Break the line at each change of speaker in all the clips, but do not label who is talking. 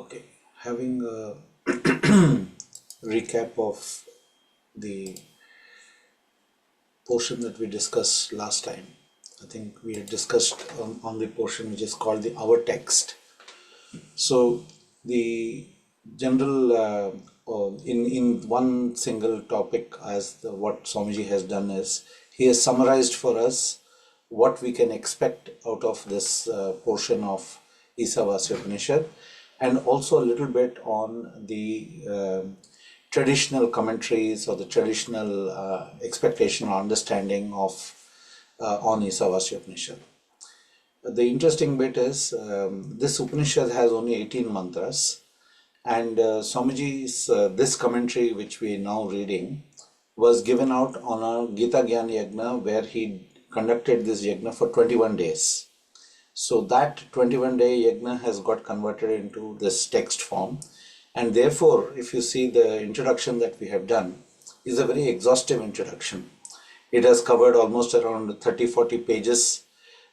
Okay, having a recap of the portion that we discussed last time. I think we had discussed on the portion which is called the our text. So the general in one single topic, as what Swamiji has done is he has summarized for us what we can expect out of this portion of Isavasya Upanishad, and also a little bit on the traditional commentaries or the traditional expectation or understanding of on Isavasya Upanishad. The interesting bit is this Upanishad has only 18 mantras, and Swamiji's this commentary which we are now reading was given out on a Gita Gyan Yajna, where he conducted this yajna for 21 days. So that 21-day yajna has got converted into this text form, and therefore if you see the introduction that we have done is a very exhaustive introduction. It has covered almost around 30-40 pages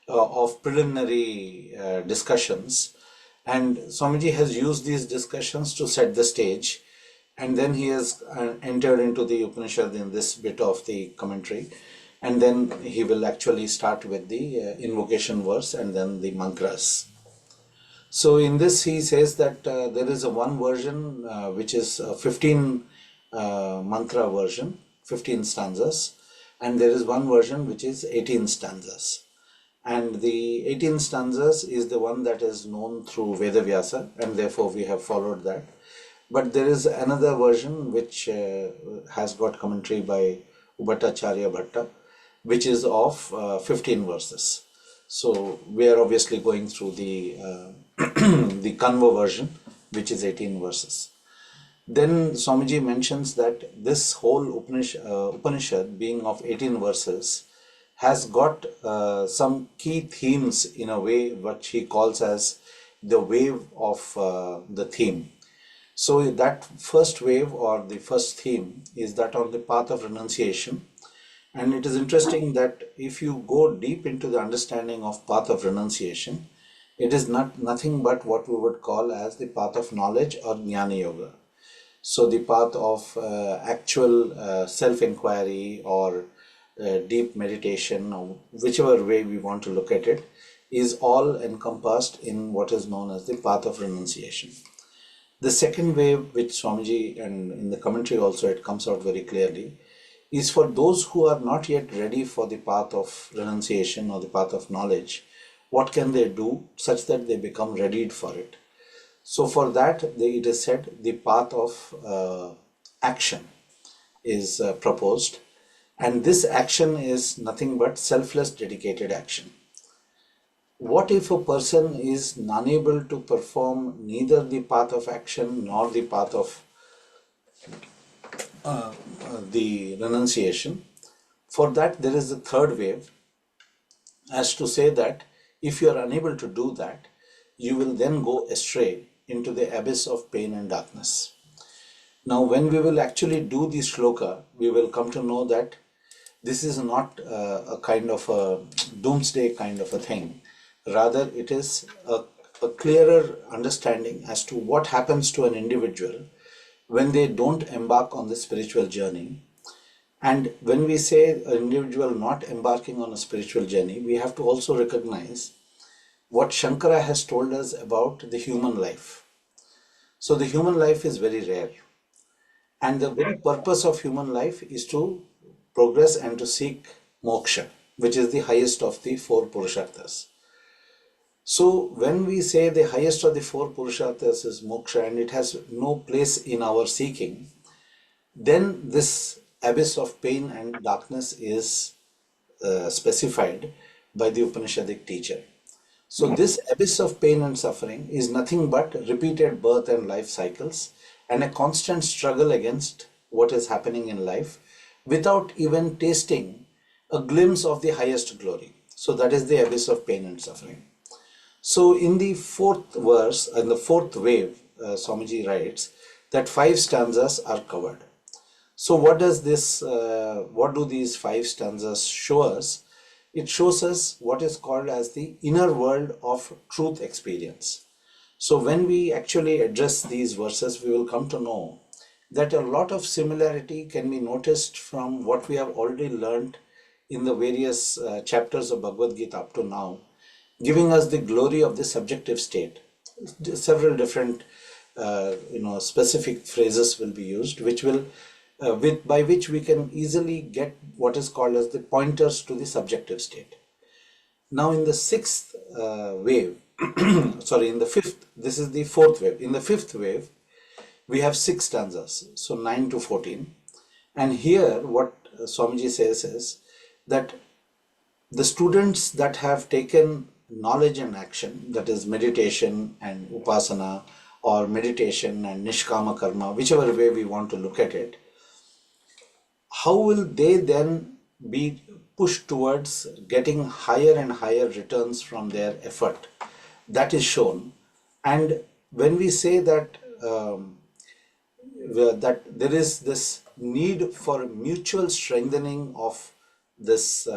of preliminary discussions, and Swamiji has used these discussions to set the stage, and then he has entered into the Upanishad in this bit of the commentary, and then he will actually start with the invocation verse and then the mantras. So in this he says that there is a one version which is a 15 mantra version, 15 stanzas, and there is one version which is 18 stanzas. And the 18 stanzas is the one that is known through Vedavyasa, and therefore we have followed that. But there is another version which has got commentary by Ubhattacharya Bhatta, which is of 15 verses. So we are obviously going through the the Kanva version, which is 18 verses. Then Swamiji mentions that this whole Upanishad being of 18 verses has got some key themes in a way, what he calls as the wave of the theme. So that first wave or the first theme is that on the path of renunciation. And it is interesting that if you go deep into the understanding of path of renunciation, it is nothing but what we would call as the path of knowledge or Jnana Yoga. So the path of actual self-inquiry or deep meditation, or whichever way we want to look at it, is all encompassed in what is known as the path of renunciation. The second wave, which Swamiji, and in the commentary also it comes out very clearly, is for those who are not yet ready for the path of renunciation or the path of knowledge. What can they do such that they become readied for it? So for that, it is said the path of action is proposed, and this action is nothing but selfless dedicated action. What if a person is unable to perform neither the path of action nor the path of the renunciation? For that there is a third wave, as to say that if you are unable to do that, you will then go astray into the abyss of pain and darkness. Now when we will actually do the shloka, we will come to know that this is not a kind of a doomsday kind of a thing. Rather, it is a clearer understanding as to what happens to an individual when they don't embark on the spiritual journey. And when we say an individual not embarking on a spiritual journey, we have to also recognize what Shankara has told us about the human life. So the human life is very rare. And the very purpose of human life is to progress and to seek moksha, which is the highest of the four purusharthas. So when we say the highest of the four purusharthas is moksha and it has no place in our seeking, then this abyss of pain and darkness is specified by the Upanishadic teacher. So this abyss of pain and suffering is nothing but repeated birth and life cycles and a constant struggle against what is happening in life without even tasting a glimpse of the highest glory. So that is the abyss of pain and suffering. So in the fourth verse, in the fourth wave, Swamiji writes that 5 stanzas are covered. So what does this, what do these 5 stanzas show us? It shows us what is called as the inner world of truth experience. So when we actually address these verses, we will come to know that a lot of similarity can be noticed from what we have already learned in the various chapters of Bhagavad Gita up to now, giving us the glory of the subjective state. Several different specific phrases will be used, which will by which we can easily get what is called as the pointers to the subjective state. Now in the sixth wave, sorry, in the fifth, this is the fourth wave. In the fifth wave, we have 6 stanzas, so 9 to 14. And here what Swamiji says is that the students that have taken knowledge and action, that is meditation and upasana, or meditation and nishkama karma, whichever way we want to look at it, how will they then be pushed towards getting higher and higher returns from their effort? That is shown. And when we say that that there is this need for mutual strengthening of this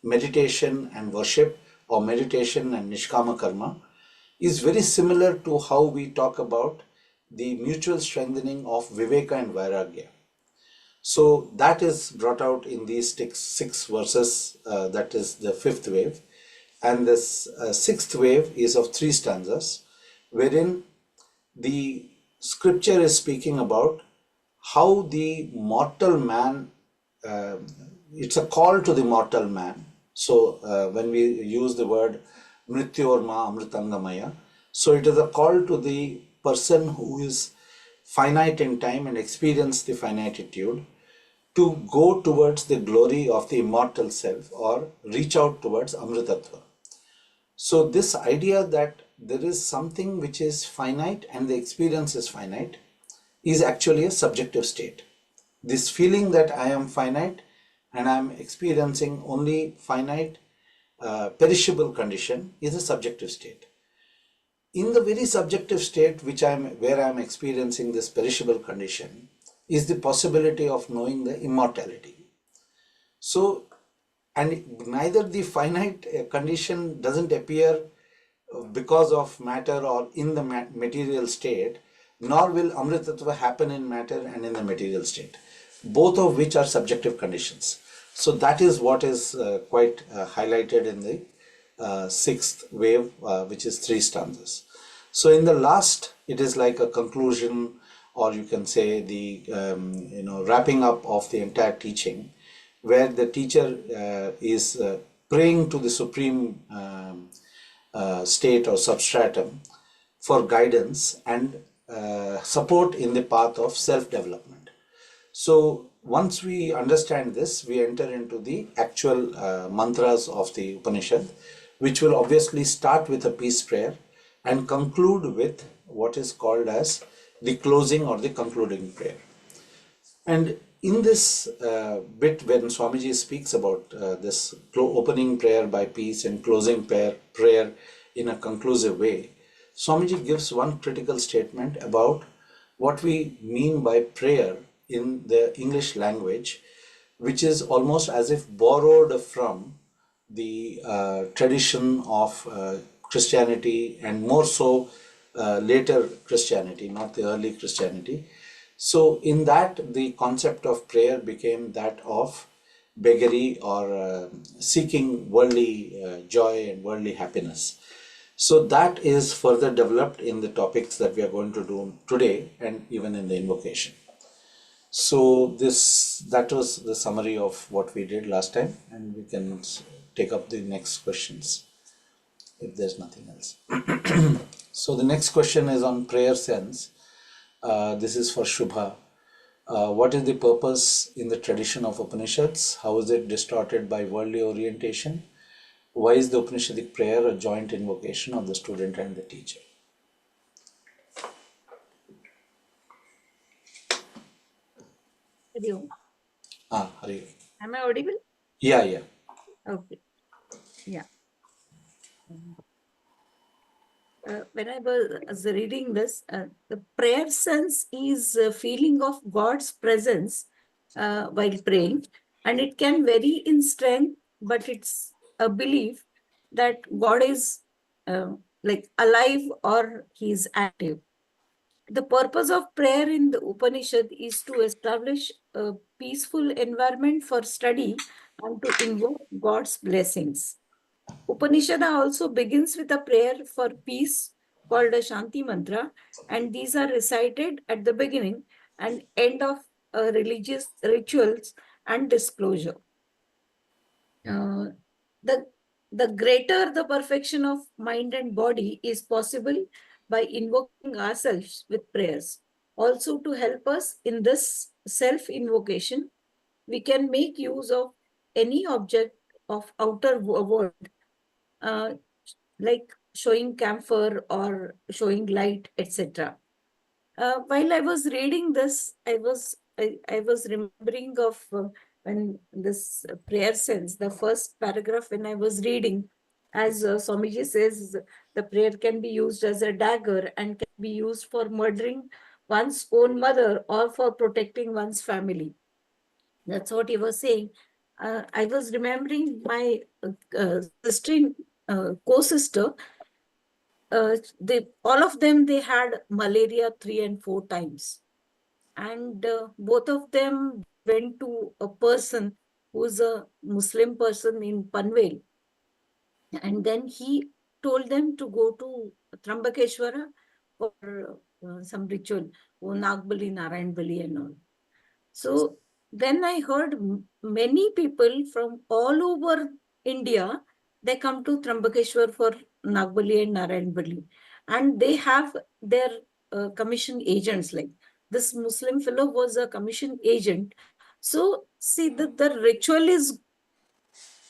meditation and worship, or meditation and nishkama karma, is very similar to how we talk about the mutual strengthening of viveka and vairagya. So that is brought out in these 6 verses, that is the fifth wave. And this sixth wave is of 3 stanzas, wherein the scripture is speaking about how the mortal man, it's a call to the mortal man. So when we use the word mrityorma amritangamaya, so it is a call to the person who is finite in time and experience the finitude, to go towards the glory of the immortal self, or reach out towards amritatva. So this idea that there is something which is finite and the experience is finite is actually a subjective state. This feeling that I am finite and I am experiencing only finite, perishable condition is a subjective state. In the very subjective state where I am experiencing this perishable condition is the possibility of knowing the immortality. So, and neither the finite condition doesn't appear because of matter or in the material state, nor will amritatva happen in matter and in the material state, both of which are subjective conditions. So that is what is quite highlighted in the sixth wave, which is 3 stanzas. So in the last, it is like a conclusion, or you can say the wrapping up of the entire teaching, where the teacher is praying to the supreme state or substratum for guidance and support in the path of self-development. So once we understand this, we enter into the actual mantras of the Upanishad, which will obviously start with a peace prayer and conclude with what is called as the closing or the concluding prayer. And in this bit, when Swamiji speaks about this opening prayer by peace and closing prayer in a conclusive way, Swamiji gives one critical statement about what we mean by prayer in the English language, which is almost as if borrowed from the tradition of Christianity, and more so later Christianity, not the early Christianity. So in that, the concept of prayer became that of beggary, or seeking worldly joy and worldly happiness. So that is further developed in the topics that we are going to do today, and even in the invocation. So that was the summary of what we did last time, and we can take up the next questions if there's nothing else. So the next question is on prayer sense. This is for Shubha. What is the purpose in the tradition of Upanishads? How is it distorted by worldly orientation? Why is the Upanishadic prayer a joint invocation of the student and the teacher?
Hari Om.
Hari.
Am I audible?
Yeah.
Okay. Yeah. When I was reading this, the prayer sense is a feeling of God's presence while praying, and it can vary in strength, but it's a belief that God is like alive or he's active. The purpose of prayer in the Upanishad is to establish a peaceful environment for study and to invoke God's blessings. Upanishad also begins with a prayer for peace called a Shanti Mantra, and these are recited at the beginning and end of religious rituals and disclosure. Uh, the, the greater the perfection of mind and body is possible by invoking ourselves with prayers. Also, to help us in this self invocation, we can make use of any object of outer world, uh, like showing camphor or showing light, etc. While I was reading this, I was remembering of when this prayer sense, the first paragraph when I was reading, as Swamiji says, the prayer can be used as a dagger and can be used for murdering one's own mother or for protecting one's family. That's what he was saying. I was remembering my sister, co-sister. They all of them they had malaria 3 and 4 times, and both of them went to a person who's a Muslim person in Panvel, and then he told them to go to Trambakeshwara for some ritual, Nagbali, Narayan Bali, and all. So then I heard many people from all over India, they come to Trambakeshwar for Nagbali and Narayan Bali. And they have their commission agents. Like this Muslim fellow was a commission agent. So see, the ritual is,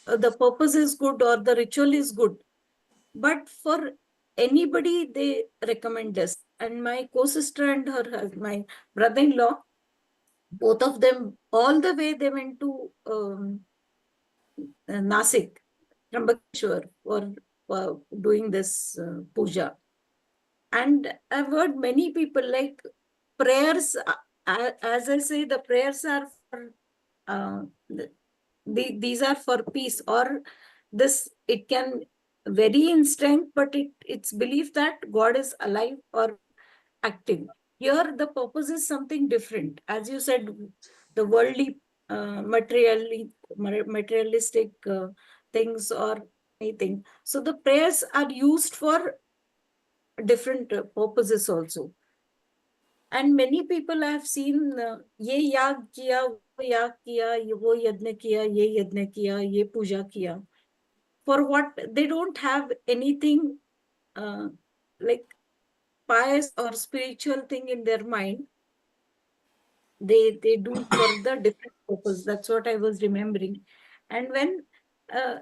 the purpose is good or the ritual is good. But for anybody, they recommend this. And my co-sister and my brother-in-law, both of them, all the way they went to Nasik, Trambakeshwar for doing this puja. And I've heard many people like prayers, as I say, the prayers are for, uh, these are for peace, or this, it can vary in strength, but it's believed that God is alive or active. Here, the purpose is something different. As you said, the worldly, materialistic things or anything. So the prayers are used for different purposes also. And many people I have seen, ye याग किया, वो याग किया, वो यज्ञ किया, ये यज्ञ किया, ये पूजा किया. For what? They don't have anything uh, like pious or spiritual thing in their mind. They do for the different purpose. That's what I was remembering. And when uh,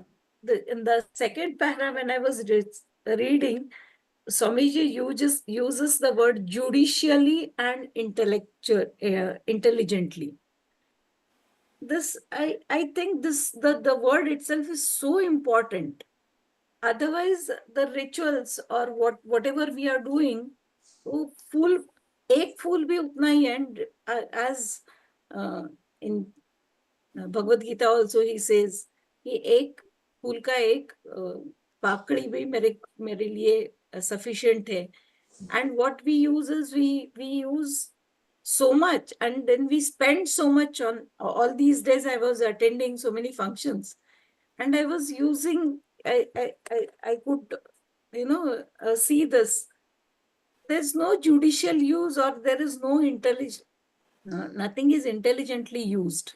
in the second para, when I was reading, Swamiji uses the word judicially and intelligently. This I think this the word itself is so important. Otherwise, the rituals or whatever we are doing, वो फूल, एक फूल भी उतना ही है. And as in Bhagavad Gita also he says कि एक फूल का एक पाकड़ी भी मेरे लिए sufficient है. And what we use is we use so much, and then we spend so much on all these days. I was attending so many functions, and I was using, I could, see this. There's no judicial use, or there is no nothing is intelligently used.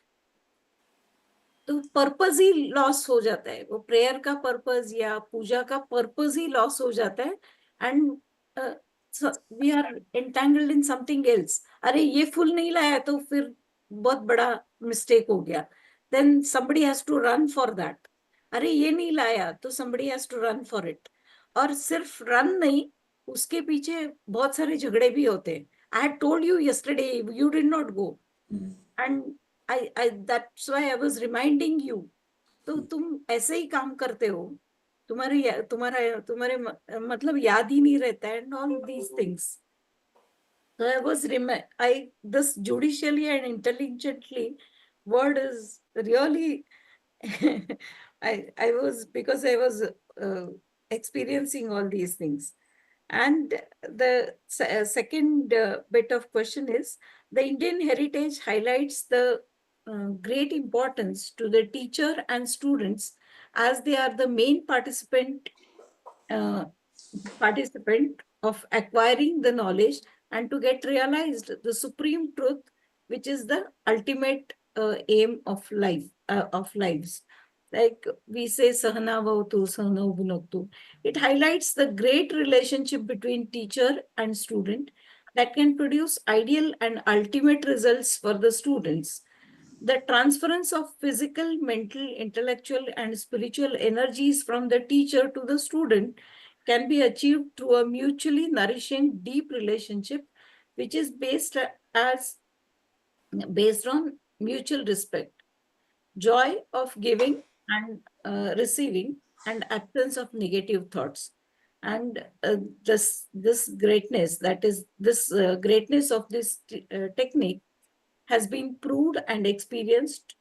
तो purpose ही loss हो जाता है, वो prayer का purpose या पूजा का purpose ही loss हो जाता है. And we are entangled in something else. अरे ये फूल नहीं लाया तो फिर बहुत बड़ा मिस्टेक हो गया. Then somebody has to run for that. अरे ये नहीं लाया तो somebody has to run for it. और सिर्फ रन नहीं, उसके पीछे बहुत सारे झगड़े भी होते हैं. I had told you yesterday, you did not go. And that's why I was reminding you. तो तुम ऐसे ही काम करते हो, तुम्हारे मतलब याद ही नहीं रहता है, and all these things. So this judicially and intelligently word is really I was, because I was experiencing all these things. And the second bit of question is, the Indian heritage highlights the great importance to the teacher and students, as they are the main uh, participant of acquiring the knowledge and to get realized the supreme truth, which is the ultimate aim of lives. Like we say, Sahana Vavatu, Sahana Bhunaktu. It highlights the great relationship between teacher and student that can produce ideal and ultimate results for the students. The transference of physical, mental, intellectual, and spiritual energies from the teacher to the student can be achieved through a mutually nourishing, deep relationship, which is as based on mutual respect, joy of giving and receiving, and absence of negative thoughts. And this greatness, that is this greatness of this technique, has been proved and experienced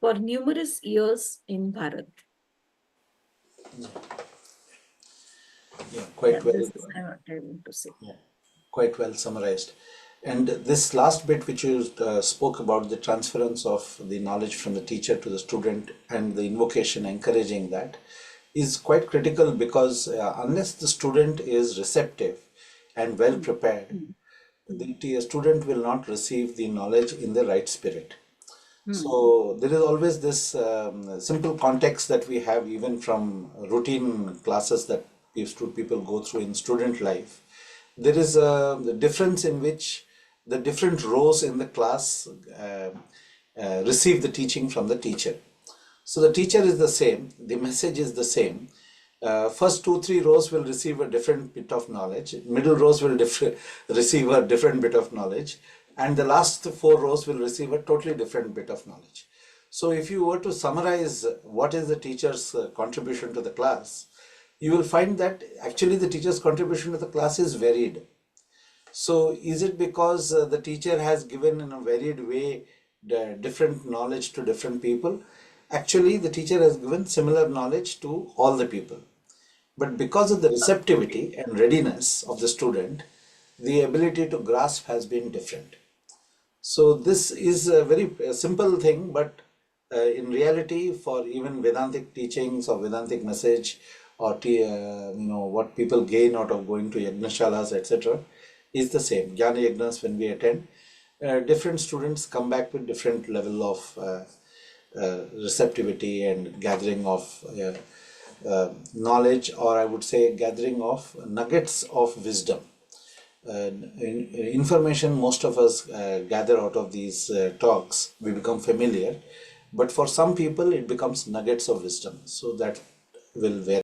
for numerous years in Bharat.
Yeah,
Yeah,
quite well.
this is what I want to say.
Yeah, quite well summarized. And this last bit, which you spoke about, the transference of the knowledge from the teacher to the student and the invocation encouraging that, is quite critical, because unless the student is receptive and well prepared, the student will not receive the knowledge in the right spirit. So there is always this simple context that we have even from routine classes that people go through in student life. There is a difference in which the different rows in the class receive the teaching from the teacher. So the teacher is the same, the message is the same. First two, three rows will receive a different bit of knowledge. Middle rows will receive a different bit of knowledge. And the last four rows will receive a totally different bit of knowledge. So if you were to summarize what is the teacher's contribution to the class, you will find that actually the teacher's contribution to the class is varied. So is it because the teacher has given in a varied way the different knowledge to different people? Actually, the teacher has given similar knowledge to all the people. But because of the receptivity and readiness of the student, the ability to grasp has been different. So this is a very simple thing, but in reality, for even Vedantic teachings or Vedantic message, or what people gain out of going to yajnashalas, etc., is the same. Jnana yajnas, when we attend, different students come back with different level of receptivity and gathering of knowledge, or I would say gathering of nuggets of wisdom. Information most of us gather out of these talks, we become familiar, but for some people it becomes nuggets of wisdom. So that will vary.